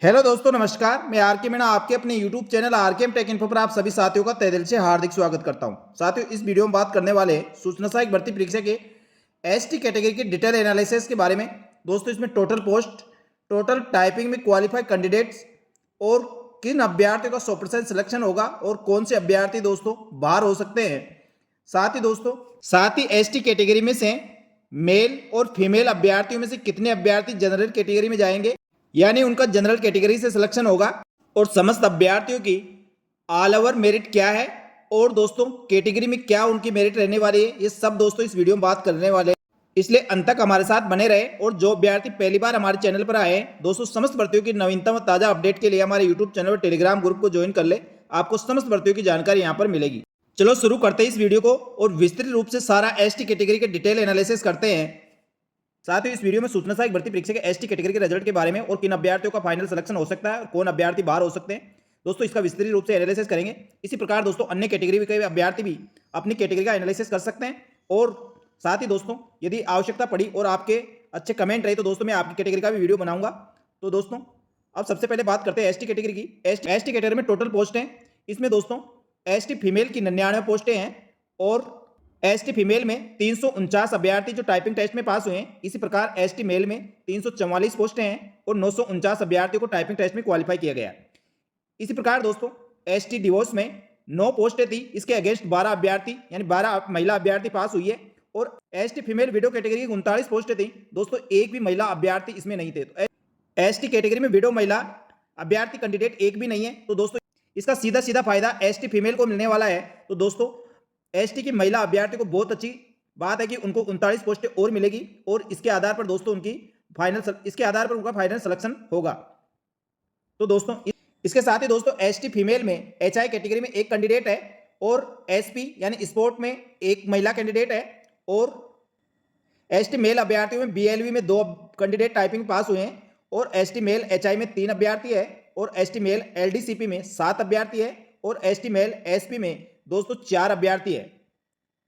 Hello दोस्तों, नमस्कार। मैं आर के मीणा आपके अपने यूट्यूब चैनल आर के टेक इन्फो पर आप सभी साथियों का तहे दिल से हार्दिक स्वागत करता हूं। साथियों, इस वीडियो में बात करने वाले सूचना सहायक भर्ती परीक्षा के एसटी कैटेगरी के डिटेल एनालिसिस के बारे में। दोस्तों, इसमें टोटल पोस्ट, टोटल टाइपिंग में क्वालिफाइड कैंडिडेट्स और किन अभ्यर्थियों का 100% सिलेक्शन होगा और कौन से अभ्यर्थी दोस्तों बाहर हो सकते हैं। साथ ही एसटी कैटेगरी में से मेल और फीमेल अभ्यर्थियों में से कितने अभ्यर्थी जनरल कैटेगरी में जाएंगे, यानी उनका जनरल कैटेगरी से सिलेक्शन होगा, और समस्त अभ्यर्थियों की ऑल ओवर मेरिट क्या है और दोस्तों कैटेगरी में क्या उनकी मेरिट रहने वाली है, ये सब दोस्तों इस वीडियो में बात करने वाले हैं। इसलिए अंत तक हमारे साथ बने रहे। और जो अभ्यर्थी पहली बार हमारे चैनल पर आए हैं दोस्तों, समस्त भर्तियों की नवीनतम ताजा अपडेट के लिए हमारे यूट्यूब चैनल और टेलीग्राम ग्रुप को ज्वाइन कर ले। आपको समस्त भर्तियों की जानकारी यहाँ पर मिलेगी। चलो शुरू करते हैं इस वीडियो को और विस्तृत रूप से सारा एसटी कैटेगरी के डिटेल एनालिसिस करते हैं। साथ ही इस वीडियो में सूचना सहायक भर्ती परीक्षा के एसटी कैटेगरी के रिजल्ट के बारे में और किन अभ्यर्थियों का फाइनल सिलेक्शन हो सकता है और कौन अभ्यर्थी बाहर हो सकते हैं दोस्तों, इसका विस्तृत रूप से एनालिसिस करेंगे। इसी प्रकार दोस्तों अन्य कैटेगरी के अभ्यर्थी भी अपनी कैटेगरी का एनालिसिस कर सकते हैं। और साथ ही दोस्तों यदि आवश्यकता पड़ी और आपके अच्छे कमेंट रहे तो दोस्तों मैं आपकी कैटेगरी का भी वीडियो बनाऊंगा। तो दोस्तों अब सबसे पहले बात करते हैं एसटी कैटेगरी की। एसटी कैटेगरी में टोटल पोस्ट हैं, इसमें दोस्तों एसटी फीमेल की 99 पोस्टें हैं और एसटी फीमेल में 349 अभ्यर्थी जो टाइपिंग टेस्ट में पास हुए हैं। इसी प्रकार एसटी मेल में 344 पोस्टें हैं और 949 अभ्यर्थियों को टाइपिंग टेस्ट में क्वालिफाई किया गया। इसी प्रकार दोस्तों एसटी डिवोर्स में 9 पोस्टें थी, इसके अगेंस्ट 12 अभ्यर्थी यानी 12 महिला अभ्यर्थी पास हुई है। और एसटी फीमेल विडो कैटेगरी की 39 पोस्टें थी दोस्तों, एक भी महिला अभ्यर्थी इसमें नहीं थे। तो एसटी कैटेगरी में विडो महिला अभ्यर्थी कैंडिडेट एक भी नहीं है। तो दोस्तों इसका सीधा सीधा फायदा एसटी फीमेल को मिलने वाला है। तो दोस्तों एसटी की महिला अभ्यर्थी को बहुत अच्छी बात है कि उनको 39 पोस्टें और मिलेगी और इसके आधार पर दोस्तों उनका फाइनल सिलेक्शन होगा। तो दोस्तों इसके साथ ही दोस्तों एसटी फीमेल में एचआई कैटेगरी में एक कैंडिडेट है और एसपी यानी स्पोर्ट में एक महिला कैंडिडेट है। और एसटी मेल अभ्यर्थियों में बीएलवी में 2 कैंडिडेट टाइपिंग पास हुए हैं और एसटी मेल एचआई में 3 अभ्यर्थी है और एसटी मेल एलडीसीपी में 7 अभ्यर्थी है और एसटी मेल एसपी में दोस्तों 4 अभ्यर्थी है।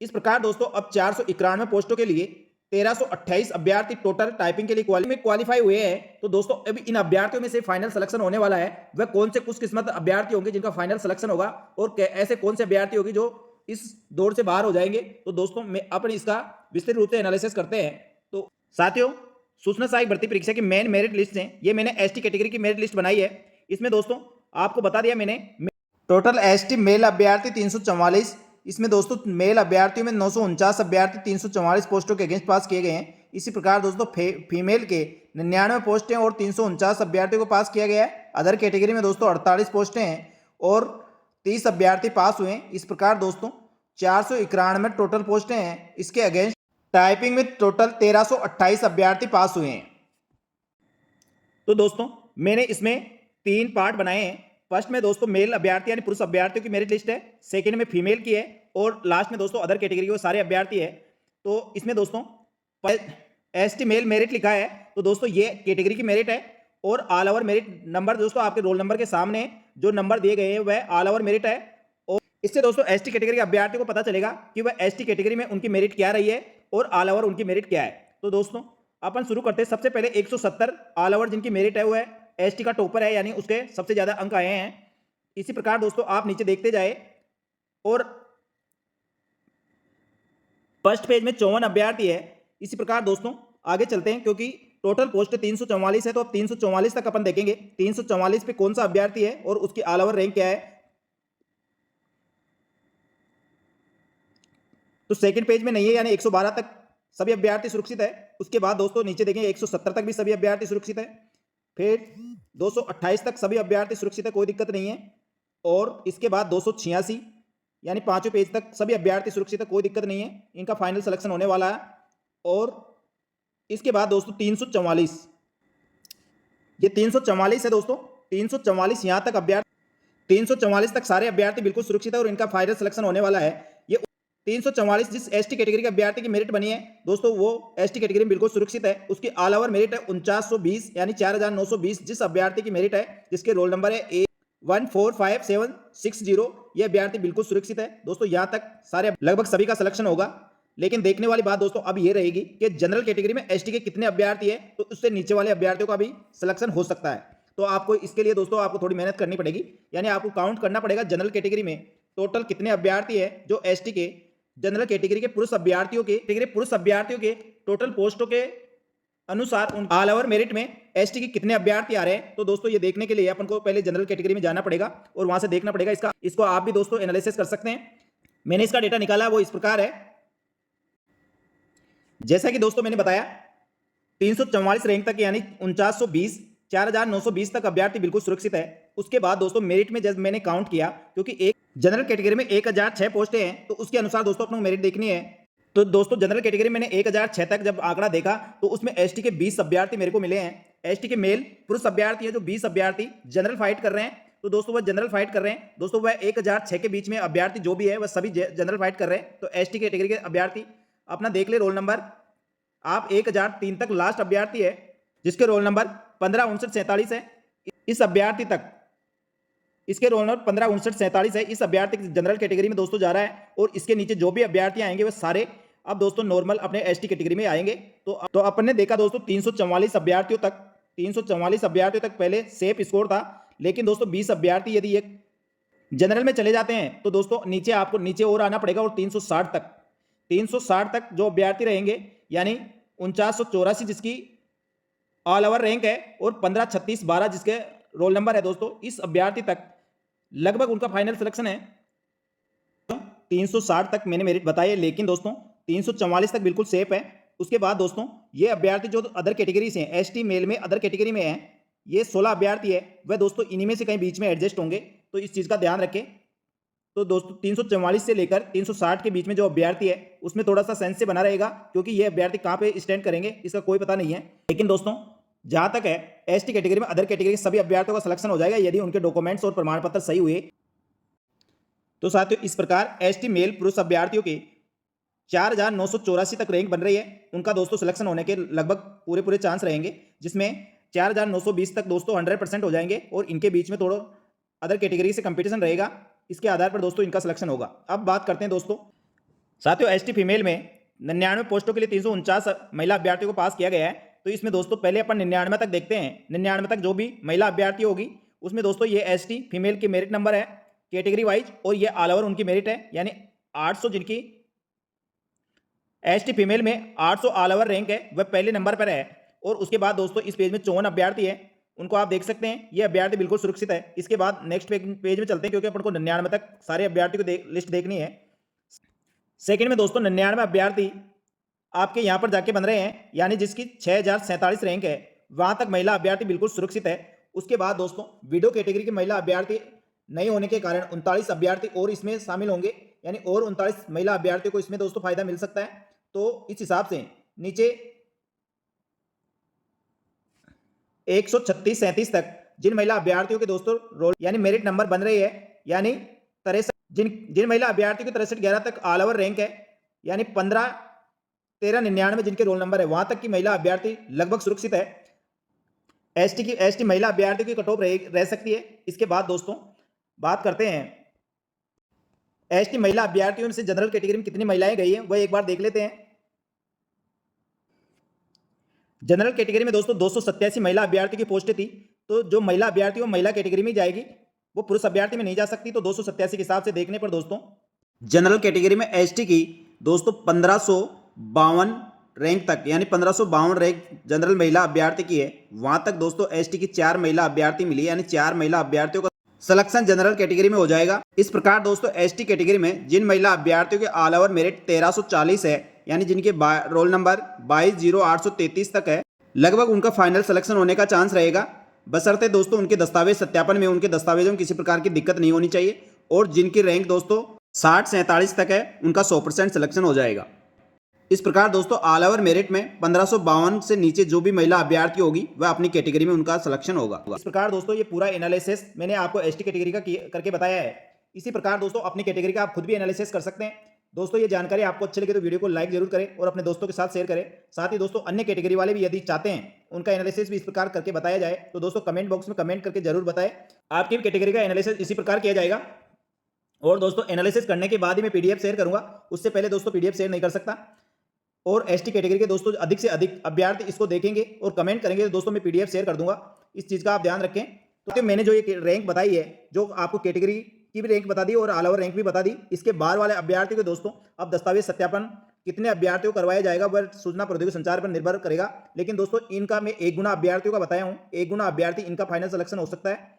इस प्रकार दोस्तों अब 491 पोस्टों के लिए 1328 अभ्यर्थी टोटल टाइपिंग के लिए क्वालिफाई हुए हैं। तो दोस्तों अभी इन अभ्यर्थियों में से फाइनल सिलेक्शन होने वाला है। वह कौन से खुशकिस्मत अभ्यर्थी होंगे जिनका फाइनल सिलेक्शन होगा और ऐसे कौन से अभ्यर्थी होंगे जो इस दौड़ से बाहर हो जाएंगे। तो दोस्तों मैं अपने इसका विस्तृत रूप से एनालिसिस करते हैं। तो साथियों सूचना सहायक भर्ती परीक्षा की मेन मेरिट लिस्ट है, ये मैंने एसटी कैटेगरी की मेरिट लिस्ट बनाई है। इसमें दोस्तों आपको बता दिया मैंने टोटल एसटी मेल अभ्यर्थी 344, इसमें दोस्तों मेल अभ्यर्थियों में 949 अभ्यर्थी 344 पोस्टों के अगेंस्ट पास किए गए हैं। इसी प्रकार दोस्तों फीमेल के 99 पोस्टें और 349 अभ्यर्थियों को पास किया गया है। अदर कैटेगरी में दोस्तों 48 पोस्टें हैं और 30 अभ्यर्थी पास हुए हैं। इस प्रकार दोस्तों 491 टोटल पोस्टें हैं। इसके अगेंस्ट टाइपिंग में टोटल 1328 अभ्यर्थी पास हुए हैं। तो दोस्तों मैंने इसमें 3 पार्ट बनाए हैं। फर्स्ट में दोस्तों मेल अभ्यर्थी यानी पुरुष अभ्यर्थियों की मेरिट लिस्ट है, सेकंड में फीमेल की है और लास्ट में दोस्तों अदर कैटेगरी के सारे अभ्यर्थी है। तो इसमें दोस्तों एसटी मेल मेरिट लिखा है, तो दोस्तों ये कैटेगरी की मेरिट है और ऑल ओवर मेरिट नंबर दोस्तों आपके रोल नंबर के सामने जो नंबर दिए गए हैं वह ऑल ओवर मेरिट है। और इससे दोस्तों एसटी कैटेगरी के अभ्यर्थी को पता चलेगा कि वह एसटी कैटेगरी में उनकी मेरिट क्या रही है और ऑल ओवर उनकी मेरिट क्या है। तो दोस्तों अपन शुरू करते हैं। सबसे पहले 170 ऑल ओवर जिनकी मेरिट है वह एसटी का टॉपर है, यानी उसके सबसे ज्यादा अंक आए हैं। इसी प्रकार दोस्तों आप नीचे देखते जाए और फर्स्ट पेज में 54 अभ्यर्थी है। इसी प्रकार दोस्तों आगे चलते हैं क्योंकि टोटल पोस्ट 344 है, तो अब 344 तक अपन देखेंगे 344 पे कौन सा अभ्यर्थी है और उसकी ऑल ओवर रैंक क्या है। तो सेकंड पेज में नहीं है, यानी 112 तक सभी अभ्यर्थी सुरक्षित है। उसके बाद दोस्तों नीचे देखेंगे 170 तक भी सभी अभ्यर्थी सुरक्षित है, फिर 228 तक सभी अभ्यर्थी सुरक्षित है, कोई दिक्कत नहीं है। और इसके बाद 286 यानी 5वें पेज तक सभी अभ्यर्थी सुरक्षित है, कोई दिक्कत नहीं है, इनका फाइनल सिलेक्शन होने वाला है। और इसके बाद दोस्तों 344, ये 344 है दोस्तों, 344 यहाँ तक अभ्यर्थी 344 तक सारे अभ्यर्थी बिल्कुल सुरक्षित है और इनका फाइनल सिलेक्शन होने वाला है। ये 344 जिस एसटी कैटेगरी के अभ्यर्थी की मेरिट बनी है दोस्तों वो एसटी कैटेगरी में बिल्कुल सुरक्षित है। उसकी ऑल ओवर मेरिट है 4920 यानी 4920। जिस अभ्यर्थी की मेरिट है जिसके रोल नंबर है 145760, ये अभ्यर्थी बिल्कुल सुरक्षित है दोस्तों। यहाँ तक सारे लगभग सभी का सिलेक्शन होगा। लेकिन देखने वाली बात दोस्तों अब ये रहेगी कि जनरल कैटेगरी में एसटी के कितने अभ्यर्थी है, तो उससे नीचे वाले अभ्यर्थियों का भी सिलेक्शन हो सकता है। तो आपको इसके लिए दोस्तों आपको थोड़ी मेहनत करनी पड़ेगी, यानी आपको काउंट करना पड़ेगा जनरल कैटेगरी में टोटल कितने अभ्यर्थी है जो एसटी के जनरल कैटेगरी के पुरुष अभ्यर्थियों के टोटल पोस्टों के अनुसार उन ऑल ओवर मेरिट में एसटी के कितने अभ्यर्थी आ रहे हैं। तो दोस्तों ये देखने के लिए अपन को पहले जनरल कैटेगरी में जाना पड़ेगा और वहां से देखना पड़ेगा इसको आप भी दोस्तों एनालिसिस कर सकते हैं। मैंने इसका डेटा निकाला वो इस प्रकार है। जैसा कि दोस्तों मैंने बताया 344 रैंक तक यानी 4920 4920 तक अभ्यर्थी बिल्कुल सुरक्षित है। उसके बाद दोस्तों मेरिट में जब मैंने काउंट किया, क्योंकि एक जनरल कैटेगरी में 1006 पोस्टें हैं, तो उसके अनुसार दोस्तों अपने मेरिट देखनी है। तो दोस्तों जनरल कैटेगरी में मैंने 1006 तक जब आंकड़ा देखा तो उसमें एसटी के 20 अभ्यर्थी मेरे को मिले हैं। एसटी के मेल पुरुष अभ्यर्थी है जो 20 अभ्यर्थी जनरल फाइट कर रहे हैं। तो दोस्तों वह जनरल फाइट कर रहे हैं दोस्तों, वह 1006 के बीच में अभ्यर्थी जो भी है वह सभी जनरल फाइट कर रहे हैं। तो एसटी कैटेगरी के अभ्यर्थी अपना देख ले रोल नंबर, आप 1003 तक लास्ट अभ्यर्थी है जिसके रोल नंबर 155947 है। इस अभ्यर्थी तक इसके रोल नंबर 155947 है। इस अभ्यर्थी जनरल कैटेगरी में दोस्तों जा रहा है और इसके नीचे जो भी अभ्यर्थी आएंगे वो सारे अब दोस्तों नॉर्मल अपने एसटी कैटेगरी में आएंगे। तो अपन ने देखा दोस्तों 344 अभ्यर्थियों तक पहले सेफ स्कोर था, लेकिन दोस्तों 20 अभ्यर्थी यदि एक जनरल में चले जाते हैं तो दोस्तों नीचे आपको नीचे और आना पड़ेगा और 360 तक जो अभ्यर्थी रहेंगे यानी 4984 जिसकी ऑल ओवर रैंक है और 153612 जिसके रोल नंबर है दोस्तों, इस अभ्यर्थी तक लगभग उनका फाइनल सिलेक्शन है। 360 तक मैंने मेरिट बताए, लेकिन दोस्तों 344 तक बिल्कुल सेफ है। उसके बाद दोस्तों ये अभ्यर्थी जो अदर कैटेगरी से हैं, एसटी मेल में अदर कैटेगरी में हैं, ये 16 अभ्यर्थी है, वह दोस्तों इन्हीं में से कहीं बीच में एडजस्ट होंगे, तो इस चीज़ का ध्यान रखें। तो दोस्तों 344 से लेकर 360 के बीच में जो अभ्यर्थी है उसमें थोड़ा सा सेंस से बना रहेगा, क्योंकि ये अभ्यर्थी कहाँ पे स्टैंड करेंगे इसका कोई पता नहीं है। लेकिन दोस्तों जहाँ तक है एसटी कैटेगरी में अदर कैटेगरी के सभी अभ्यर्थियों का सिलेक्शन हो जाएगा यदि उनके डॉक्यूमेंट्स और प्रमाण पत्र सही हुए। तो साथियों इस प्रकार एसटी मेल पुरुष अभ्यर्थियों के 4984 तक रैंक बन रही है, उनका दोस्तों सिलेक्शन होने के लगभग पूरे चांस रहेंगे, जिसमें 4920 तक दोस्तों 100% हो जाएंगे और इनके बीच में थोड़ा अदर कैटेगरी से कंपटीशन रहेगा, इसके आधार पर दोस्तों इनका सिलेक्शन होगा। अब बात करते हैं दोस्तों साथियों एसटी फीमेल में 99 पोस्टों के लिए 349 महिला अभ्यर्थियों को पास किया गया है। तो इसमें दोस्तों पहले अपन 99 तक देखते हैं। 99 तक जो भी महिला अभ्यर्थी होगी उसमें दोस्तों ये एसटी फीमेल की मेरिट नंबर है कैटेगरी वाइज, और ये ऑल ओवर उनकी मेरिट है, यानी 800 जिनकी एसटी फीमेल में 800 ऑल ओवर रैंक है वह पहले नंबर पर है। और उसके बाद दोस्तों इस पेज में 54 अभ्यर्थी है, उनको आप देख सकते हैं, ये अभ्यर्थी बिल्कुल सुरक्षित है। इसके बाद नेक्स्ट पेज में चलते हैं, क्योंकि अपन को 99 तक सारे अभ्यर्थी को लिस्ट देखनी है। सेकंड में दोस्तों 99 अभ्यर्थी आपके यहाँ पर जाके बन रहे हैं, यानी जिसकी 6047 रैंक है वहाँ तक महिला अभ्यर्थी बिल्कुल सुरक्षित है। उसके बाद दोस्तों विडो कैटेगरी के महिला अभ्यर्थी नहीं होने के कारण 39 अभ्यर्थी और इसमें शामिल होंगे, यानी और 39 महिला अभ्यर्थियों को इसमें दोस्तों फायदा मिल सकता है। तो इस हिसाब से नीचे 136-37 तक जिन महिला अभ्यर्थियों के दोस्तों रोल यानी मेरिट नंबर बन रही है, यानी 63 जिन महिला अभ्यर्थियों की 6311 तक ऑल ओवर रैंक है, यानी 15-13-99 जिनके रोल नंबर है, वहां तक की महिला अभ्यर्थी लगभग सुरक्षित है। एसटी महिला अभ्यर्थियों की कट ऑफ रह सकती है। इसके बाद दोस्तों बात करते हैं एसटी महिला अभ्यर्थियों से जनरल कैटेगरी में कितनी महिलाएं गई हैं वह एक बार देख लेते हैं। जनरल कैटेगरी में दोस्तों 287 महिला अभ्यर्थी की पोस्टें थी, तो जो महिला अभ्यर्थी वो महिला कैटेगरी में जाएगी, वो पुरुष अभ्यर्थी में नहीं जा सकती। तो 287 के हिसाब से देखने पर दोस्तों जनरल कैटेगरी में एसटी की दोस्तों 1552 रैंक तक, यानी 1552 रैंक जनरल महिला अभ्यर्थी की है, वहां तक दोस्तों एसटी की 4 महिला अभ्यर्थी मिली, यानी 4 महिला अभ्यर्थियों का सिलेक्शन जनरल कैटेगरी में हो जाएगा। इस प्रकार दोस्तों एसटी कैटेगरी में जिन महिला अभ्यर्थियों के ऑल ओवर मेरिट 1340 है, यानी जिनके रोल नंबर 220833 तक है, लगभग उनका फाइनल सिलेक्शन होने का चांस रहेगा, बशर्ते दोस्तों उनके दस्तावेज सत्यापन में उनके दस्तावेजों में किसी प्रकार की दिक्कत नहीं होनी चाहिए। और जिनकी रैंक दोस्तों 60-47 तक है उनका 100% सिलेक्शन हो जाएगा। इस प्रकार दोस्तों ऑल ओवर मेरिट में 1552 से नीचे जो भी महिला अभ्यर्थी होगी वह अपनी कैटेगरी में उनका सिलेक्शन होगा। इस प्रकार दोस्तों ये पूरा एनालिसिस मैंने आपको एसटी कैटेगरी का करके बताया है। इसी प्रकार दोस्तों अपनी कैटेगरी का आप खुद भी एनालिसिस कर सकते हैं। दोस्तों ये जानकारी आपको अच्छी लगे तो वीडियो को लाइक जरूर करें और अपने दोस्तों के साथ शेयर करें। साथ ही दोस्तों अन्य कैटेगरी वाले भी यदि चाहते हैं उनका एनालिसिस भी इस प्रकार करके बताया जाए तो दोस्तों कमेंट बॉक्स में कमेंट करके जरूर बताएं। आपकी भी कैटेगरी का एनालिसिस इसी प्रकार किया जाएगा। और दोस्तों एनालिसिस करने के बाद ही मैं पीडीएफ शेयर करूंगा, उससे पहले दोस्तों पीडीएफ शेयर नहीं कर सकता। और एसटी कैटेगरी के दोस्तों अधिक से अधिक अभ्यर्थी इसको देखेंगे और कमेंट करेंगे तो दोस्तों मैं पीडीएफ शेयर कर दूंगा। इस चीज़ का आप ध्यान रखें। तो मैंने जो ये रैंक बताई है, जो आपको कैटेगरी की भी रैंक बता दी और ऑल ओवर रैंक भी बता दी। इसके बाद वाले अभ्यर्थियों के दोस्तों अब दस्तावेज सत्यापन कितने अभ्यर्थियों को करवाया जाएगा वह सूचना प्रौद्योगिकी संचार पर निर्भर करेगा। लेकिन दोस्तों इनका मैं 1 गुना अभ्यर्थियों का बताया हूँ, 1 गुना अभ्यर्थी इनका फाइनल सिलेक्शन हो सकता है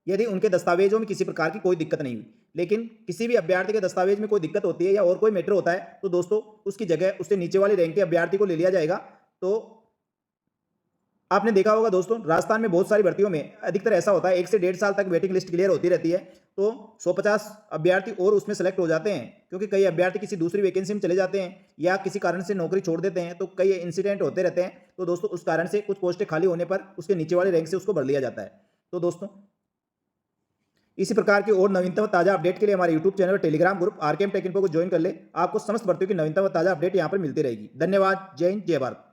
यदि उनके दस्तावेजों में किसी प्रकार की कोई दिक्कत नहीं हुई। लेकिन किसी भी अभ्यर्थी के दस्तावेज में कोई दिक्कत होती है या और कोई मैटर होता है तो दोस्तों उसकी जगह उससे नीचे वाली रैंक के अभ्यर्थी को ले लिया जाएगा। तो आपने देखा होगा दोस्तों, राजस्थान में बहुत सारी भर्तियों में अधिकतर ऐसा होता है 1 से 1.5 साल तक वेटिंग लिस्ट क्लियर होती रहती है। तो 150 अभ्यर्थी और उसमें सेलेक्ट हो जाते हैं, क्योंकि कई अभ्यर्थी किसी दूसरी वैकेंसी में चले जाते हैं या किसी कारण से नौकरी छोड़ देते हैं। तो कई इंसिडेंट होते रहते हैं। तो दोस्तों उस कारण से कुछ पोस्टें खाली होने पर उसके नीचे वाले रैंक से उसको भर लिया जाता है। तो दोस्तों इसी प्रकार की और नवीनतम ताजा अपडेट के लिए हमारे यूट्यूब चैनल और Telegram group RKM take info को ज्वाइन कर ले। आपको समस्त भर्तियों की नवीनतम ताजा अपडेट यहाँ पर मिलती रहेगी। धन्यवाद। जय हिंद, जय भारत।